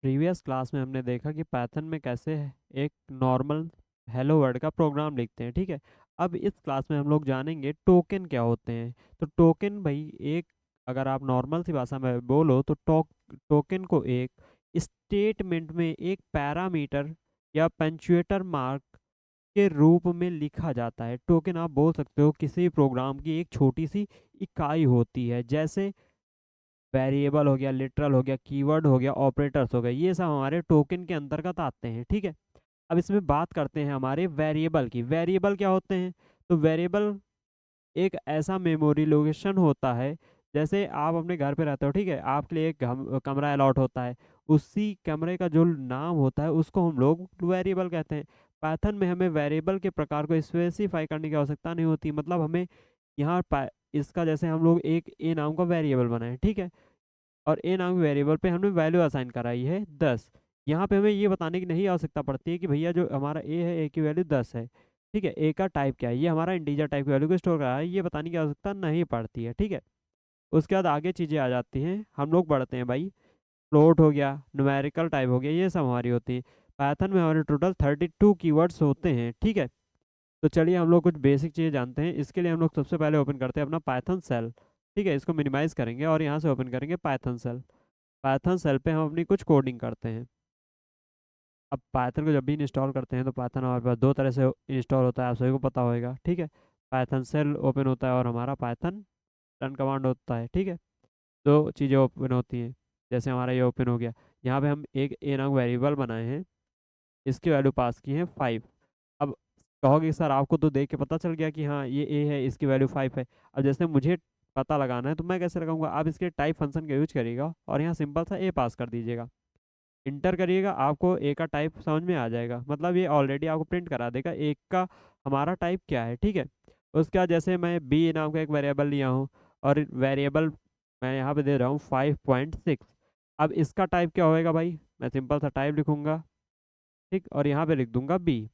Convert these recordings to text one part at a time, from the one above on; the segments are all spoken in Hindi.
प्रीवियस क्लास में हमने देखा कि पाइथन में कैसे एक नॉर्मल हेलो वर्ल्ड का प्रोग्राम लिखते हैं, ठीक है। अब इस क्लास में हम लोग जानेंगे टोकन क्या होते हैं। तो टोकन भाई एक, अगर आप नॉर्मल सी भाषा में बोलो तो टोकन को एक स्टेटमेंट में एक पैरामीटर या पंक्चुएटर मार्क के रूप में लिखा जाता है। टोकन आप बोल सकते हो किसी प्रोग्राम की एक छोटी सी इकाई होती है, जैसे वेरिएबल हो गया, लिटरल हो गया, कीवर्ड हो गया, ऑपरेटर्स हो गए, ये सब हमारे टोकन के अंतर्गत आते हैं, ठीक है। अब इसमें बात करते हैं हमारे वेरिएबल की। वेरिएबल क्या होते हैं? तो वेरिएबल एक ऐसा मेमोरी लोकेशन होता है, जैसे आप अपने घर पे रहते हो, ठीक है, आपके लिए एक कमरा अलॉट होता है, उसी कमरे का जो नाम होता है उसको हम लोग वेरिएबल कहते हैं। पाइथन में हमें वेरिएबल के प्रकार को स्पेसिफाई करने की आवश्यकता नहीं होती। मतलब हमें यहाँ इसका जैसे हम लोग एक ए नाम का वेरिएबल बनाए, ठीक है, और ए नाम के वेरिएबल पे हमने वैल्यू असाइन कराई है 10। यहाँ पे हमें ये बताने की नहीं आवश्यकता पड़ती है कि भैया जो हमारा ए है, ए की वैल्यू 10 है, ठीक है, ए का टाइप क्या है, ये हमारा इंटीजर टाइप की वैल्यू को स्टोर कर रहा है, ये बताने की आवश्यकता नहीं पड़ती है, ठीक है। उसके बाद आगे चीज़ें आ जाती हैं, हम लोग बढ़ते हैं भाई। फ्लोट हो गया, न्यूमेरिकल टाइप हो गया, ये सब हमारी होती है। पाइथन में हमारे टोटल 32 कीवर्ड्स होते हैं, ठीक है। तो चलिए हम लोग कुछ बेसिक चीज़ें जानते हैं। इसके लिए हम लोग सबसे पहले ओपन करते हैं अपना पाइथन सेल, ठीक है, इसको मिनिमाइज करेंगे और यहाँ से ओपन करेंगे पाइथन सेल। पाइथन सेल पे हम अपनी कुछ कोडिंग करते हैं। अब पाइथन को जब भी इंस्टॉल करते हैं तो पाइथन हमारे पास दो तरह से इंस्टॉल होता है, आप सभी को पता होगा, ठीक है। पाइथन सेल ओपन होता है और हमारा पाइथन रन कमांड होता है, ठीक है। दो चीज़ें ओपन होती हैं। जैसे हमारा ये ओपन हो गया, यहाँ पे हम एक ए नाम वेरिएबल बनाए हैं, इसकी वैल्यू पास की है 5। अब कहोगे सर आपको तो देख के पता चल गया कि हाँ ये ए है, इसकी वैल्यू 5 है। अब जैसे मुझे पता लगाना है तो मैं कैसे लगाऊंगा? आप इसके टाइप फंक्शन का यूज करिएगा और यहाँ सिंपल सा ए पास कर दीजिएगा, इंटर करिएगा, आपको ए का टाइप समझ में आ जाएगा। मतलब ये ऑलरेडी आपको प्रिंट करा देगा ए का हमारा टाइप क्या है, ठीक है। उसके बाद जैसे मैं बी नाम का एक वेरिएबल लिया हूँ और वेरिएबल मैं यहाँ पे दे रहा हूँ 5.6। अब इसका टाइप क्या होएगा भाई? मैं सिंपल सा टाइप लिखूंगा, ठीक, और यहाँ पे लिख दूंगा बी,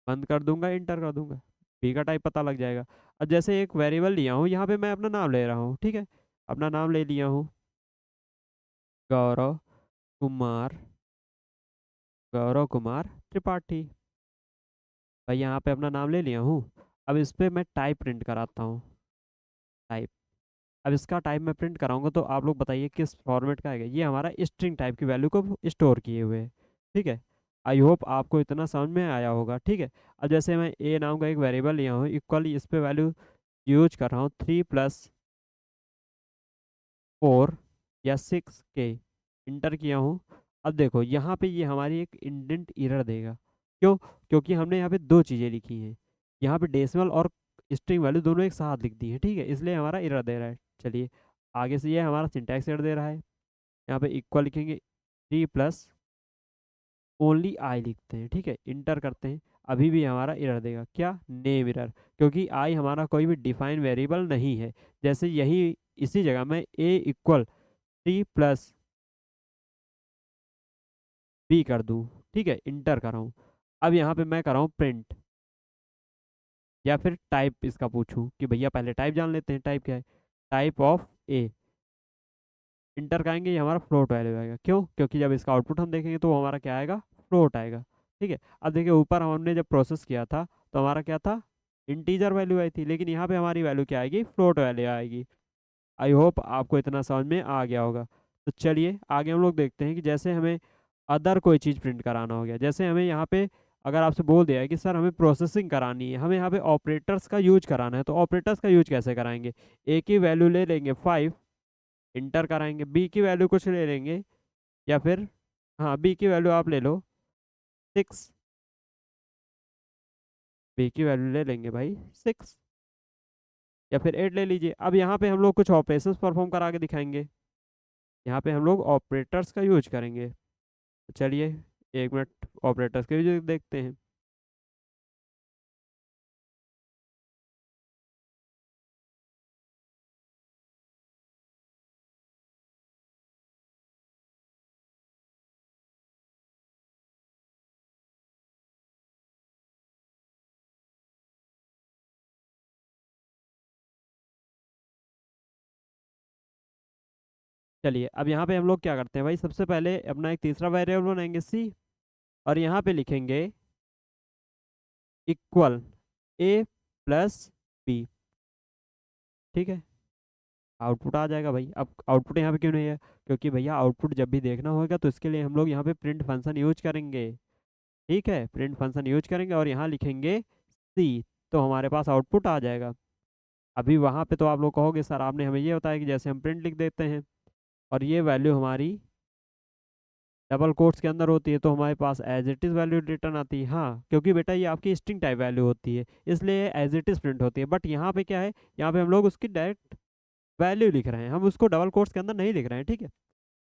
बंद कर दूंगा, इंटर कर दूंगा, बी का टाइप पता लग जाएगा। अब जैसे एक वेरिएबल लिया हूँ, यहाँ पे मैं अपना नाम ले रहा हूँ, ठीक है, अपना नाम ले लिया हूँ, गौरव कुमार, गौरव कुमार त्रिपाठी। भाई यहाँ पे अपना नाम ले लिया हूँ। अब इस पे मैं टाइप प्रिंट कराता हूँ, टाइप। अब इसका टाइप मैं प्रिंट कराऊंगा तो आप लोग बताइए किस फॉर्मेट का है। ये हमारा स्ट्रिंग टाइप की वैल्यू को स्टोर किए हुए है, ठीक है। आई होप आपको इतना समझ में आया होगा, ठीक है। अब जैसे मैं ए नाम का एक वेरिएबल लिया हूँ, इक्वली इस पे वैल्यू यूज कर रहा हूँ 3+4 या 6 के, इंटर किया हूँ। अब देखो यहाँ पे ये हमारी एक इंडेंट एरर देगा। क्यों? क्योंकि हमने यहाँ पे दो चीज़ें लिखी हैं, यहाँ पे डेसिमल और स्ट्रिंग वैल्यू दोनों एक साथ लिख दी है, ठीक है, इसलिए हमारा एरर दे रहा है। चलिए आगे से ये हमारा सिंटैक्स एरर दे रहा है। यहाँ पे इक्वल लिखेंगे, 3+ ओनली आई लिखते हैं, ठीक है, इंटर करते हैं। अभी भी हमारा एरर देगा, क्या? नेम एरर, क्योंकि आई हमारा कोई भी डिफाइन वेरिएबल नहीं है। जैसे यही इसी जगह में ए इक्वल 3+बी कर दूं, ठीक है, इंटर कर रहा हूँ। अब यहाँ पे मैं कर रहा हूँ प्रिंट, या फिर टाइप इसका पूछूं कि भैया पहले टाइप जान लेते हैं, टाइप क्या है, टाइप ऑफ ए, इंटर करेंगे, ये हमारा फ्लोट वैल्यू आएगा। क्यों? क्योंकि जब इसका आउटपुट हम देखेंगे तो वो हमारा क्या आएगा? फ्लोट आएगा, ठीक है। अब देखिए ऊपर हमने जब प्रोसेस किया था तो हमारा क्या था? इंटीजर वैल्यू आई थी, लेकिन यहाँ पे हमारी वैल्यू क्या आएगी? फ्लोट वैल्यू आएगी। आई होप आपको इतना समझ में आ गया होगा। तो चलिए आगे हम लोग देखते हैं कि जैसे हमें अदर कोई चीज़ प्रिंट कराना हो गया, जैसे हमें यहाँ पे अगर आपसे बोल दिया है कि सर हमें प्रोसेसिंग करानी है, हमें यहाँ पे ऑपरेटर्स का यूज कराना है, तो ऑपरेटर्स का यूज कैसे कराएंगे? ए की वैल्यू ले लेंगे 5, इंटर कराएंगे, बी की वैल्यू कुछ ले लेंगे, या फिर हाँ बी की वैल्यू आप ले लो 6, बी की वैल्यू ले लेंगे भाई 6, या फिर 8 ले लीजिए। अब यहाँ पे हम लोग कुछ ऑपरेशंस परफॉर्म करा के दिखाएंगे, यहाँ पे हम लोग ऑपरेटर्स का यूज करेंगे। तो चलिए 1 मिनट ऑपरेटर्स के यूज देखते हैं। चलिए अब यहाँ पे हम लोग क्या करते हैं भाई, सबसे पहले अपना एक तीसरा वेरिएबल बनाएंगे सी, और यहाँ पे लिखेंगे इक्वल ए प्लस बी। ठीक है, आउटपुट आ जाएगा भाई। अब आउटपुट यहाँ पे क्यों नहीं है, क्योंकि भैया आउटपुट जब भी देखना होगा तो इसके लिए हम लोग यहाँ पे प्रिंट फंक्शन यूज करेंगे। ठीक है, प्रिंट फंक्शन यूज करेंगे और यहाँ लिखेंगे सी, तो हमारे पास आउटपुट आ जाएगा। अभी वहाँ पे तो आप लोग कहोगे सर आपने हमें ये बताया कि जैसे हम प्रिंट लिख देते हैं और ये वैल्यू हमारी डबल कोट्स के अंदर होती है तो हमारे पास as it is value return आती है। हाँ, क्योंकि बेटा ये आपकी स्ट्रिंग टाइप वैल्यू होती है इसलिए एज इट इज़ प्रिंट होती है। बट यहाँ पे क्या है, यहाँ पे हम लोग उसकी डायरेक्ट वैल्यू लिख रहे हैं, हम उसको डबल कोट्स के अंदर नहीं लिख रहे हैं। ठीक है,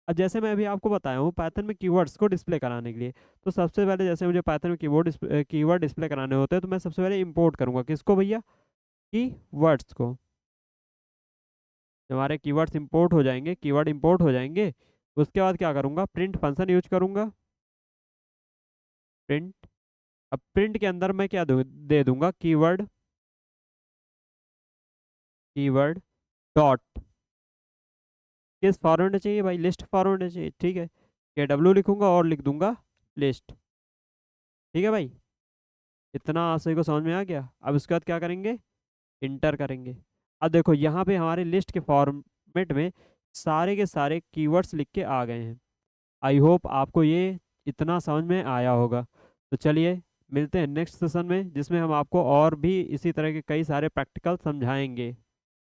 अब जैसे मैं अभी आपको बताया हूँ पाइथन में कीवर्ड्स को डिस्प्ले कराने के लिए, तो सबसे पहले जैसे मुझे पाइथन में कीवर्ड डिस्प्ले कराने होते हैं तो मैं सबसे पहले इंपोर्ट करूँगा किसको भैया, कीवर्ड्स को। जब हमारे कीवर्ड्स इंपोर्ट हो जाएंगे, कीवर्ड इंपोर्ट हो जाएंगे, उसके बाद क्या करूँगा, प्रिंट फंक्शन यूज करूँगा, प्रिंट। अब प्रिंट के अंदर मैं क्या दे दूंगा, कीवर्ड, कीवर्ड डॉट, किस फॉर्मेट में चाहिए भाई, लिस्ट फॉर्मेट में चाहिए। ठीक है, के डब्ल्यू लिखूंगा और लिख दूंगा लिस्ट। ठीक है भाई, इतना आप सभी को समझ में आ गया। अब उसके बाद क्या करेंगे, इंटर करेंगे। अब देखो यहाँ पे हमारे लिस्ट के फॉर्मेट में सारे के सारे कीवर्ड्स लिख के आ गए हैं। आई होप आपको ये इतना समझ में आया होगा। तो चलिए मिलते हैं नेक्स्ट सेशन में जिसमें हम आपको और भी इसी तरह के कई सारे प्रैक्टिकल समझाएंगे।